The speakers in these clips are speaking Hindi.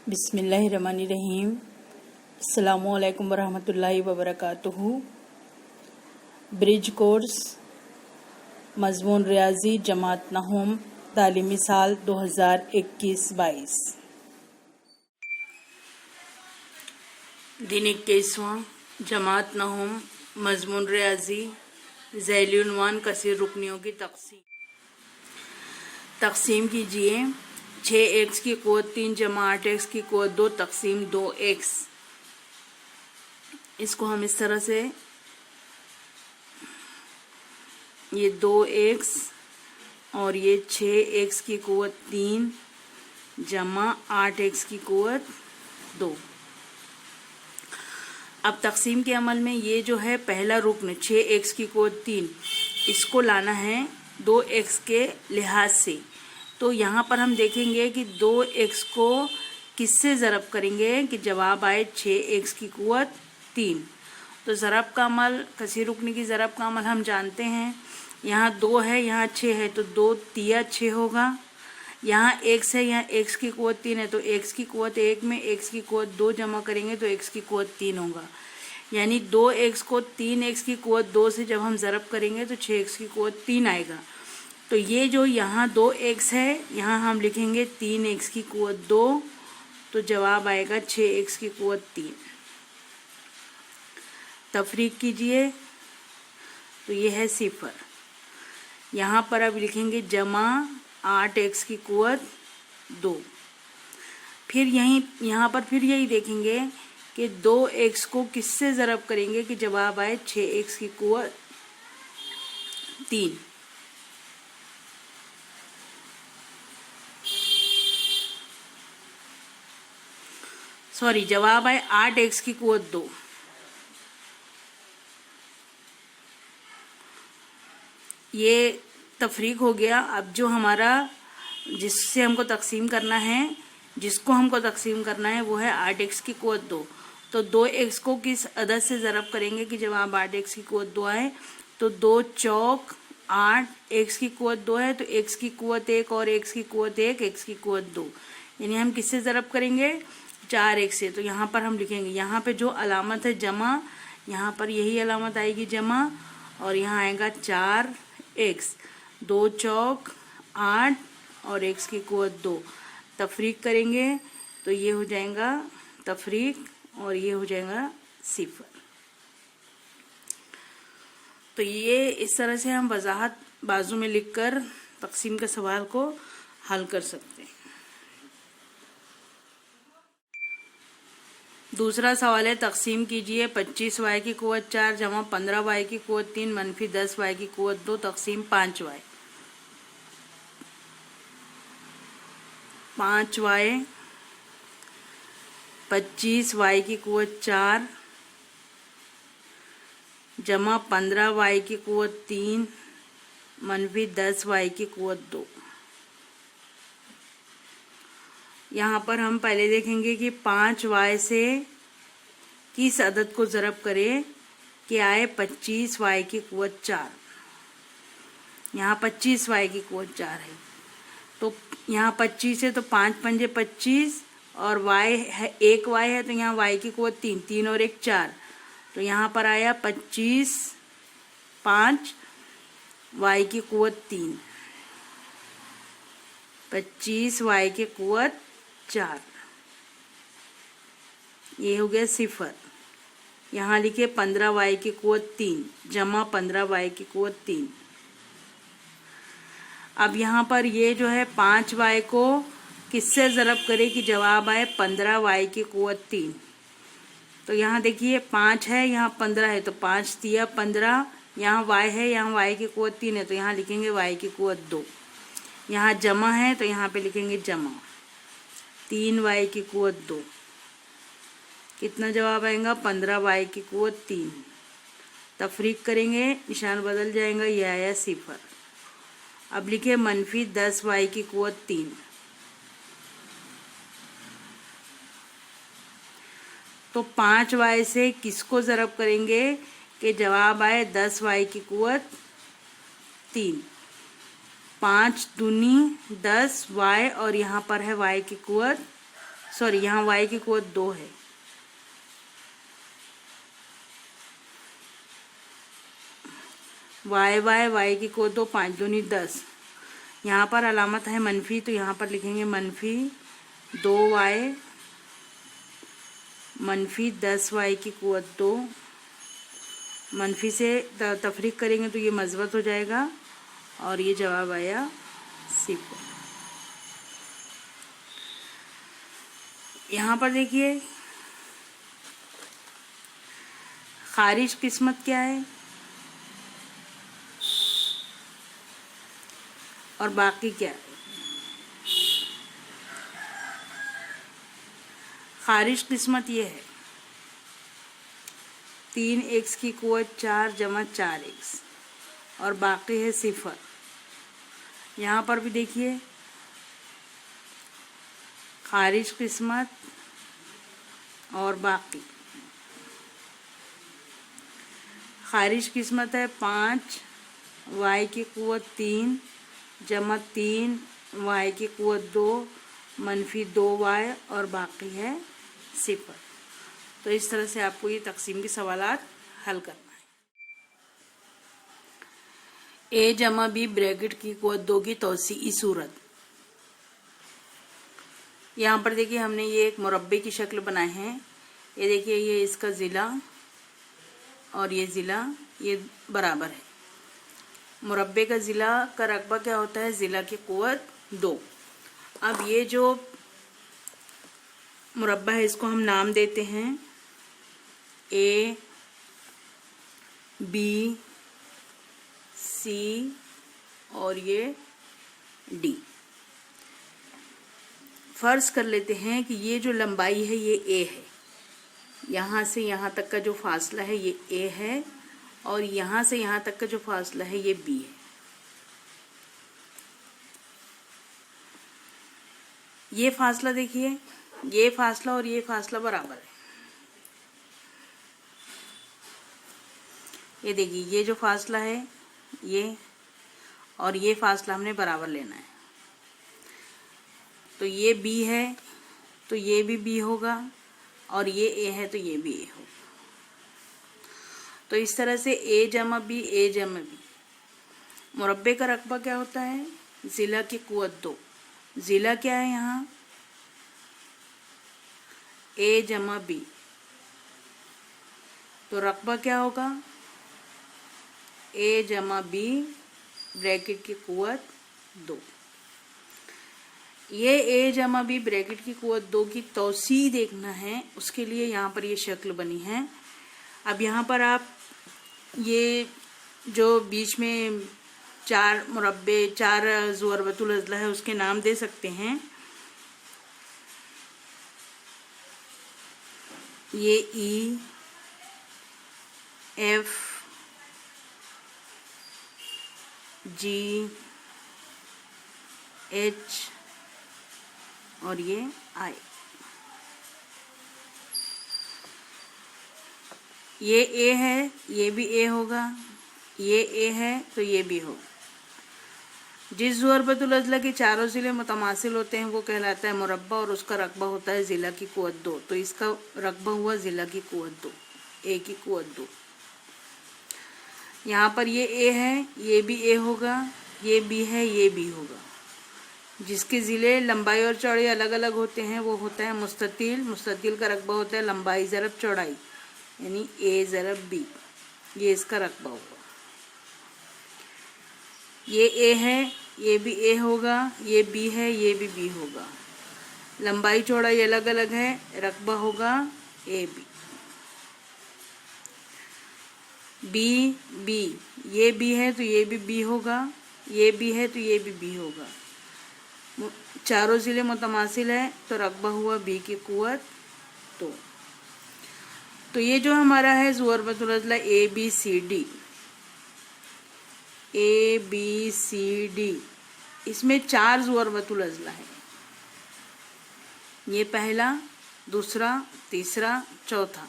बिस्मिल्लाहिर्रहमानिर्रहीम। अस्सलामुअलैकुम वरहमतुल्लाहि वबरकातुहू। ब्रिज कोर्स मज़मून रियाजी जमात नहूम तालीमी साल 2021-22। दिन 21वां जमात नहूम मज़मून रियाजी ज़ैली उन्वान कसीर रुकनियों की तक़सीम कीजिए। 6x की क़ुव्वत 3 जमा 8x की क़ुव्वत 2 तक़सीम 2x। इसको हम इस तरह से, ये 2x और ये 6x की क़ुव्वत 3 जमा 8x की क़ुव्वत 2। अब तक़सीम के अमल में ये जो है पहला रुकन 6x की क़ुव्वत 3, इसको लाना है 2x के लिहाज से। तो यहाँ पर हम देखेंगे कि 2x को किससे ज़रब करेंगे कि जवाब आए 6x की क़ुव्वत 3। तो ज़रब का अमल, कसीर रुकनी की ज़रब का अमल हम जानते हैं। यहाँ 2 है, यहाँ 6 है, तो 2 तिया 6 होगा। यहाँ x है, यहाँ x की क़ुव्वत 3 है, तो x की क़ुव्वत 1 में x की क़ुव्वत 2 जमा करेंगे तो x की क़ुव्वत 3 होगा। यानी 2x को 3x की क़ुव्वत 2 से जब हम ज़रब करेंगे तो 6x की क़ुव्वत 3 आएगा। तो ये जो यहाँ 2x है, यहाँ हम लिखेंगे 3x की क़ुव्वत 2, तो जवाब आएगा 6x की क़ुव्वत 3। तफरीक कीजिए तो ये है 0। यहाँ पर अब लिखेंगे जमा 8x की क़ुव्वत 2। फिर यहाँ पर फिर यही देखेंगे कि 2x को किससे ज़रब करेंगे कि जवाब आए 6x की क़ुव्वत 3। सॉरी, जवाब आए 8x की क़ुव्वत 2। ये तफरीक हो गया। अब जो हमारा जिससे हमको तकसीम करना है, जिसको हमको तकसीम करना है वो है 8x की क़ुव्वत 2। तो 2x को किस अदद से ज़रब करेंगे कि जवाब 8x की क़ुव्वत 2 आए। तो 2 चौक 8, x की क़ुव्वत 2 है तो x की क़ुव्वत 1 और x की क़ुव्वत 1, x की क़ुव्वत 2। यानी हम किससे ज़रब करेंगे 4x से। तो यहाँ पर हम लिखेंगे, यहाँ पे जो अलामत है जमा, यहाँ पर यही अलामत आएगी जमा, और यहाँ आएगा 4x। 2 चौक 8 और x की क़ुव्वत 2। तफरीक करेंगे तो ये हो जाएगा तफरीक और ये हो जाएगा 0। तो ये इस तरह से हम वजाहत बाजू में लिखकर तकसीम के सवाल को हल कर सकते हैं। दूसरा सवाल है, तकसीम कीजिए 25y की क़ुव्वत 4 जमा 15y की क़ुव्वत 3 मनफी 10y की क़ुव्वत 2 तकसीम 5y। 5y 25y की क़ुव्वत 4 जमा 15y की क़ुव्वत 3 मनफी 10y की क़ुव्वत 2। यहाँ पर हम पहले देखेंगे कि 5y से किस अदद को ज़रब करें कि आए 25y की क़ुव्वत 4। यहाँ 25y की क़ुव्वत 4 है, तो यहाँ 25 है तो 5 पंजे 25 और y है 1y है तो यहाँ y की क़ुव्वत 3, 3 और 1 4। तो यहाँ पर आया 25 5 y की क़ुव्वत 3, 25 y की क़ुव्वत 4। ये हो गया 0। यहाँ लिखे 15y की क़ुव्वत 3 जमा 15y की क़ुव्वत 3। अब यहाँ पर ये जो है 5y को किससे ज़रब करे कि जवाब आए 15y की क़ुव्वत 3। तो यहाँ देखिए 5 है, यहाँ 15 है, तो 5 तिया 15। यहाँ y है, यहाँ y की क़ुव्वत 3 है, तो यहाँ लिखेंगे y की क़ुव्वत 2। यहाँ जमा है तो यहाँ पे लिखेंगे जमा 3y की क़ुव्वत 2। कितना जवाब आएगा 15y की क़ुव्वत 3। तफरीक करेंगे, निशान बदल जाएगा, ये आया 0। अब लिखे मनफी 10y की क़ुव्वत 3। तो 5y से किसको ज़रब करेंगे कि जवाब आए 10y की क़ुव्वत 3। 5 दूनी 10 y और यहाँ पर है y की क़ुव्वत सॉरी, यहाँ y की कुवत 2 है। y की कुवत 2, 5 दूनी 10। यहाँ पर अलामत है मनफी, तो यहाँ पर लिखेंगे मनफी 2y मनफी 10y की कुवत 2। मनफी से तफरीक करेंगे तो ये मज़बत हो जाएगा और ये जवाब आया सिफर। यहाँ पर देखिए खारिज किस्मत क्या है और बाकी क्या है। खारिज किस्मत ये है 3x की कुवत 4 जमा 4x और बाकी है सिफर। यहाँ पर भी देखिए खारिज किस्मत और बाकी। खारिज किस्मत है 5 y की कुवत 3 जमा 3 y की कुवत 2 मनफी 2y और बाकी है सिफर। तो इस तरह से आपको ये तकसीम के सवालात हल करना है। a जमा b ब्रैकेट की कुवत 2 की तौसीई सूरत। यहाँ पर देखिए हमने ये एक मुरब्बे की शक्ल बनाए हैं। ये देखिए ये इसका ज़िला और ये ज़िला ये बराबर है। मुरब्बे का ज़िला का रकबा क्या होता है? ज़िला की कुवत 2। अब ये जो मुरब्बा है इसको हम नाम देते हैं A B C और ये D। फ़र्ज़ कर लेते हैं कि ये जो लंबाई है ये A है, यहाँ से यहाँ तक का जो फासला है ये A है और यहाँ से यहाँ तक का जो फासला है ये B है। ये फासला देखिए, ये फासला और ये फासला बराबर है। ये देखिए ये जो फासला है ये और ये फासला हमने बराबर लेना है। तो ये B है तो ये भी B होगा और ये A है तो ये भी A होगा। तो इस तरह से A जमा B A जमा B। मुरब्बे का रकबा क्या होता है? ज़िला की कुवत 2। ज़िला क्या है यहाँ? A जमा B। तो रकबा क्या होगा? A जमा B ब्रैकेट की कुवत 2। ये A जमा B ब्रैकेट की कुवत 2 की तौसी देखना है, उसके लिए यहाँ पर ये शक्ल बनी है। अब यहाँ पर आप ये जो बीच में 4 मुरब्बे 4 ज़ुअरबतुल अज़ला है उसके नाम दे सकते हैं। ये E F G H और ये I। ये A है ये भी A होगा, ये A है तो ये भी होगा। जिस ज़ुअरबतुल अज़ला के चारों ज़िले मुतमासिल होते हैं वो कहलाता है मुरब्बा और उसका रकबा होता है ज़िला की कुवत 2। तो इसका रकबा हुआ ज़िला की कुवत 2, A की कुवत 2। यहाँ पर ये A है ये भी A होगा, ये B है ये B होगा। जिसके ज़िले लंबाई और चौड़ाई अलग अलग होते हैं वो होता है मुस्ततिल। मुस्ततिल का रकबा होता है लंबाई ज़रब चौड़ाई, यानी A ज़रब B। ये इसका रकबा होगा। ये A है ये भी A होगा, ये B है ये भी B होगा। लंबाई चौड़ाई अलग अलग है, रकबा होगा AB। B B, ये B है तो ये भी B होगा, ये B है तो ये भी B होगा। चारों ज़िले मुतमासिल है तो रकबा हुआ B की कुवत 2। तो ये जो हमारा है ज़ुअरबतुल अज़ला ABCD, ABCD, इसमें 4 ज़ुअरबतुल अज़ला है। ये पहला, दूसरा, तीसरा, चौथा।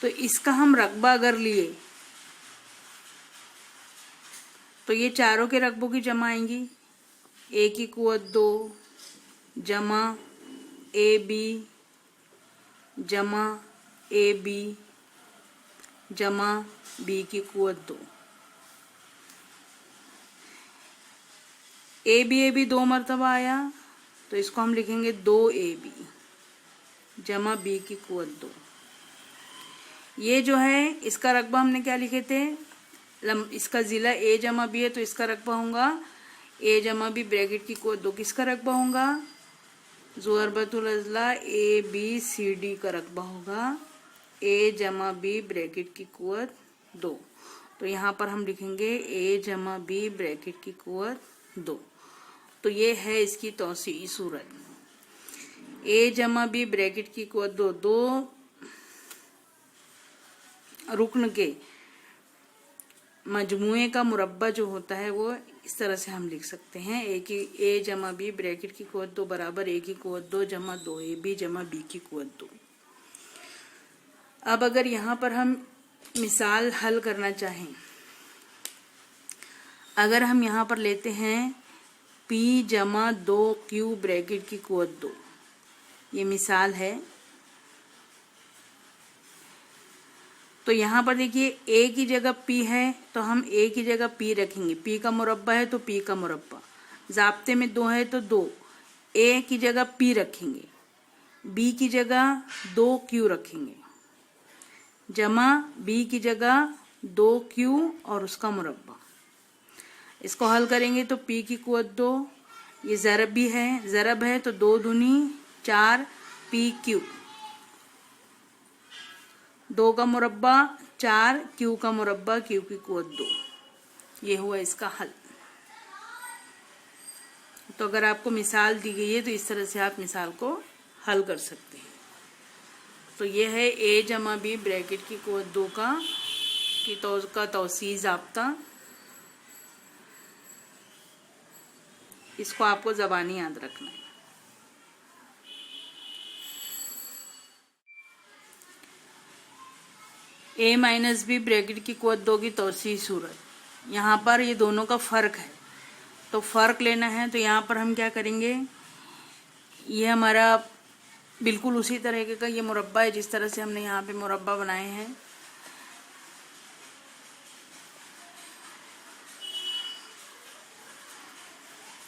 तो इसका हम रकबा अगर लिए तो ये चारों के रकबों की जमा आएंगी। A की कुवत 2 जमा ए बी जमा ए बी जमा बी की कुवत 2। ए बी 2 मरतबा आया तो इसको हम लिखेंगे 2ab जमा बी की कुवत 2। ये जो है इसका रकबा हमने क्या लिखे थे, इसका ज़िला ए जमा बी है तो इसका रकबा होगा ए जमा बी ब्रैकेट की कुवत 2। किसका रकबा होगा, ज़ुरबतुल अज़ला ए बी सी डी का रकबा होगा ए जमा बी ब्रैकेट की कुवत 2। तो यहाँ पर हम लिखेंगे ए जमा बी ब्रैकेट की कुवत 2। तो ये है इसकी तौसीई सूरत, ए जमा बी ब्रैकेट की कुवत 2। 2 रुकन के मजमुए का मुरब्बा जो होता है वो इस तरह से हम लिख सकते हैं, ए जमा बी ब्रैकेट की कुवत 2 बराबर ए की कुवत 2 जमा 2ab जमा बी की कुवत 2। अब अगर यहाँ पर हम मिसाल हल करना चाहें, अगर हम यहाँ पर लेते हैं p जमा 2q ब्रैकेट की कुवत 2, ये मिसाल है। तो यहाँ पर देखिए a की जगह p है तो हम a की जगह p रखेंगे, p का मुरब्बा है तो p का मुरब्बा, ज़ाब्ते में 2 है तो 2, a की जगह p रखेंगे, b की जगह 2q रखेंगे, जमा b की जगह 2q और उसका मुरब्बा। इसको हल करेंगे तो p की कुवत 2, ये ज़रब भी है, ज़रब है तो 2 दूनी 4 pq, 2 का मुरब्बा 4 q का मुरब्बा q की कुवत 2। ये हुआ इसका हल। तो अगर आपको मिसाल दी गई है तो इस तरह से आप मिसाल को हल कर सकते हैं। तो ये है ए जमा बी ब्रैकेट की कुवत 2 का तौसीई ज़ाब्ता। इसको आपको ज़बानी याद रखना है। ए माइनस बी ब्रैकेट की कुवत 2 की तौसीई सूरत। यहाँ पर ये दोनों का फ़र्क है तो फ़र्क लेना है, तो यहाँ पर हम क्या करेंगे, ये हमारा बिल्कुल उसी तरह का ये मुरब्बा है जिस तरह से हमने यहाँ पे मुरब्बा बनाए हैं।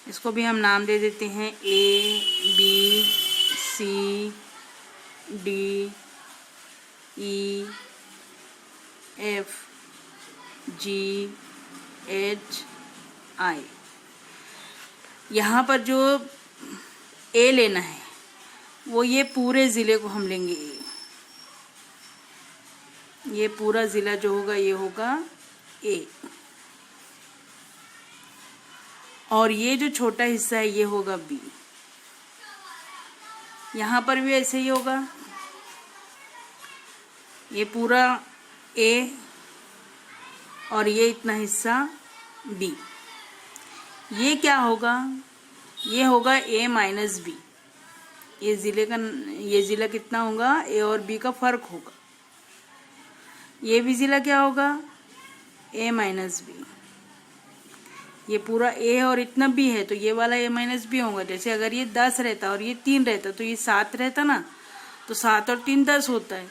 इसको भी हम नाम दे देते हैं A B C D E F G H I. यहाँ पर जो ए लेना है वो ये पूरे ज़िले को हम लेंगे, ये पूरा ज़िला जो होगा ये होगा ए, और ये जो छोटा हिस्सा है ये होगा बी। यहाँ पर भी ऐसे ही होगा, ये पूरा ए और ये इतना हिस्सा बी। ये क्या होगा, ये होगा ए माइनस बी। ये ज़िला कितना होगा, ए और बी का फ़र्क होगा। ये भी ज़िला क्या होगा, ए माइनस बी। ये पूरा ए और इतना बी है तो ये वाला ए माइनस बी होगा। जैसे अगर ये 10 रहता और ये 3 रहता तो ये 7 रहता ना, तो 7 और 3 10 होता है।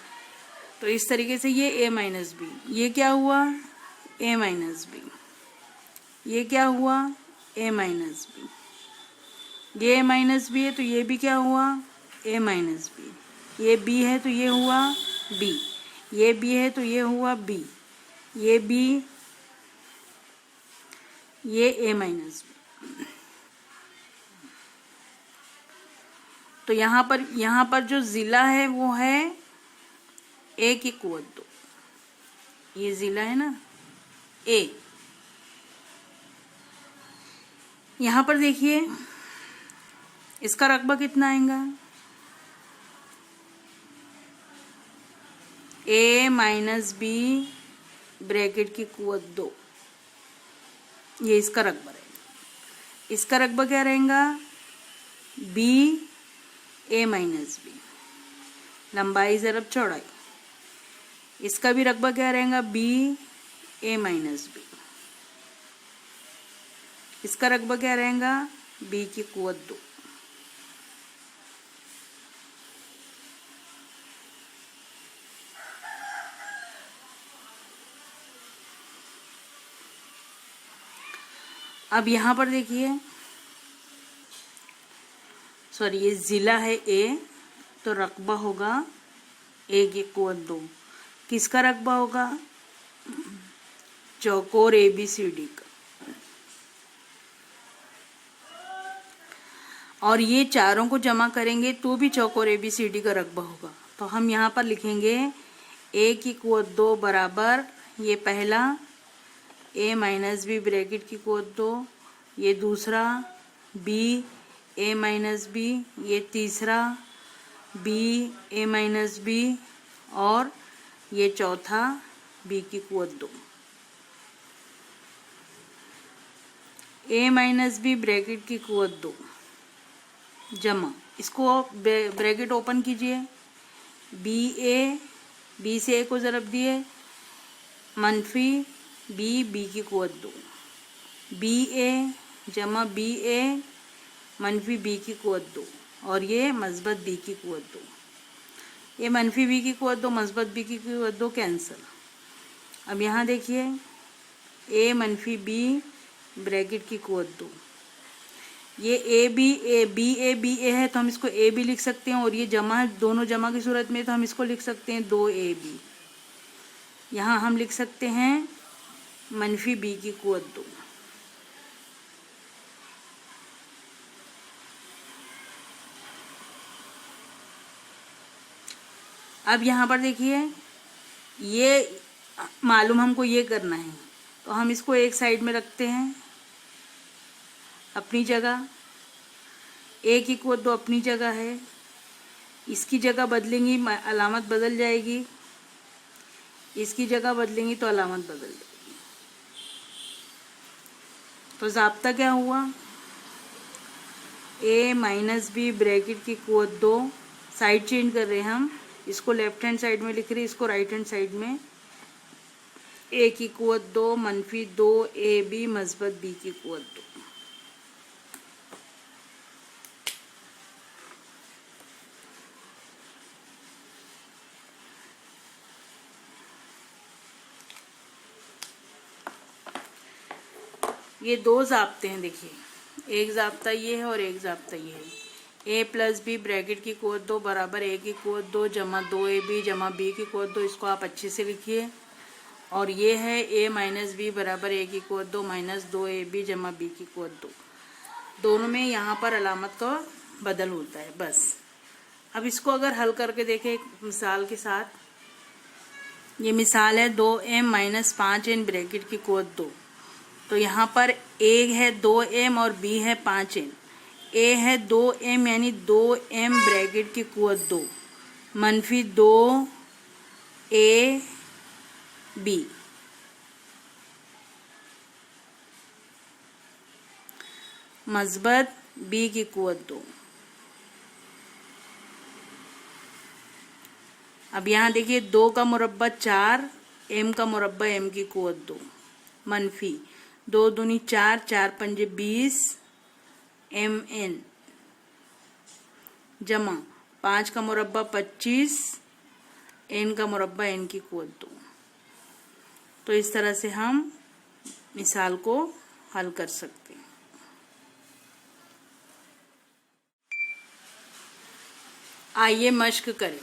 तो इस तरीके से ये ए माइनस बी, ये क्या हुआ, ए माइनस बी, ये क्या हुआ, ए माइनस बी, ये ए माइनस बी है तो ये भी क्या हुआ, ए माइनस बी, ये बी है तो ये हुआ बी, ये बी है तो ये हुआ बी, ये बी, ये ए माइनस बी। तो यहाँ पर जो ज़िला है वो है ए की कुवत 2, ये ज़िला है ना ए। यहाँ पर देखिए इसका रकबा कितना आएगा, ए माइनस बी ब्रैकेट की कुवत 2, ये इसका रकबा रहेगा। इसका रकबा क्या रहेगा, बी ए माइनस बी, लंबाई ज़रब चौड़ाई। इसका भी रकबा क्या रहेगा, बी ए माइनस बी। इसका रकबा क्या रहेगा, बी की कुवत 2। अब यहाँ पर देखिए, सॉरी ये ज़िला है ए, तो रकबा होगा 1/2। किसका रकबा होगा? चौकोर ABCD का। और ये चारों को जमा करेंगे तो भी चौकोर ABCD का रकबा होगा। तो हम यहाँ पर लिखेंगे 1/2 बराबर, ये पहला A माइनस बी ब्रैकेट की कोत 2, ये दूसरा B A माइनस बी, ये तीसरा B A माइनस बी, और ये चौथा B की कोत 2। A माइनस बी ब्रैकेट की कोत 2 जमा, इसको ब्रैकेट ओपन कीजिए, B से A को ज़रब दिए, मनफी B की कोत 2, BA जमा BA मनफी B की कोत 2, और ये मस्बत B की कोत 2। ये मनफी B की कोत 2 मस्बत B की कोत 2 कैंसिल। अब यहाँ देखिए A मनफी B ब्रैकेट की कोत 2, ये BA है तो हम इसको AB लिख सकते हैं, और ये जमा है, दोनों जमा की सूरत में तो हम इसको लिख सकते हैं 2AB। यहाँ हम लिख सकते हैं मनफी B की कोत 2। अब यहाँ पर देखिए, ये मालूम हमको ये करना है, तो हम इसको एक साइड में रखते हैं अपनी जगह। A की कोत 2 अपनी जगह है, इसकी जगह बदलेंगी अलामत बदल जाएगी, इसकी जगह बदलेंगी तो अलामत बदल जाएगी। तो ज़ाब्ता क्या हुआ? A माइनस बी ब्रैकेट की कोत 2, साइड चेंज कर रहे हैं हम, इसको लेफ्ट हैंड साइड में लिख रहे हैं, इसको राइट हैंड साइड में। A की कोत 2 मनफी 2AB मस्बत B की कोत 2। ये दो ज़ाब्ते हैं, देखिए एक ज़ाब्ता ये है और एक ज़ाब्ता ये है। A प्लस बी ब्रैकेट की कोत 2 बराबर A की कोत 2 जमा 2AB जमा B की कोत 2, इसको आप अच्छे से लिखिए। और ये है A माइनस बी बराबर A की कोत 2 माइनस 2AB जमा B की कोत 2। दोनों में यहाँ पर अलामत का बदल होता है बस। अब इसको अगर हल करके देखें एक मिसाल के साथ, ये मिसाल है 2M माइनस 5N ब्रैकेट की कोत 2। तो यहाँ पर A है 2M और B है 5N। A है 2M यानी 2M ब्रैकेट की कुवत 2 मनफी 2AB मस्बत B की कुवत 2। अब यहाँ देखिए 2 का मुरब्बा 4, M का मुरब्बा M की कुवत 2 मनफी 2 दूनी 4, 4 पंजे 20 MN जमा 5 का मुरब्बा 25 N का मुरब्बा N की कुवत 2। तो इस तरह से हम मिसाल को हल कर सकते हैं। आइए मश्क करें।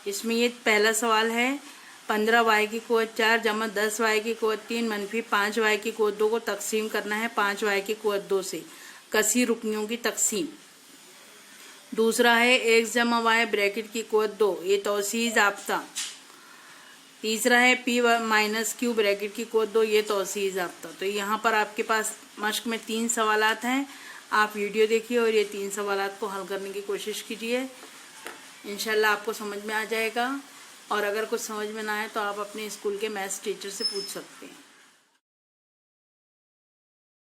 इसमें ये पहला सवाल है 15y की कुवत 4 जमा 10y की कुवत 3 मनफी 5y की कुवत 2 को तकसीम करना है 5y की कुवत 2 से। कसी रुकनियों की तकसीम। दूसरा है x जमा y ब्रैकेट की कुवत 2, ये तौसीई ज़ाब्ता। तीसरा है p माइनस q ब्रैकेट की कुवत 2, ये तौसीई ज़ाब्ता। तो यहाँ पर आपके पास मश्क में 3 सवालात हैं। आप वीडियो देखिए और ये 3 सवालात को हल करने की कोशिश कीजिए। इंशाल्लाह आपको समझ में आ जाएगा। और अगर कुछ समझ में ना आए तो आप अपने स्कूल के मैथ्स टीचर से पूछ सकते हैं।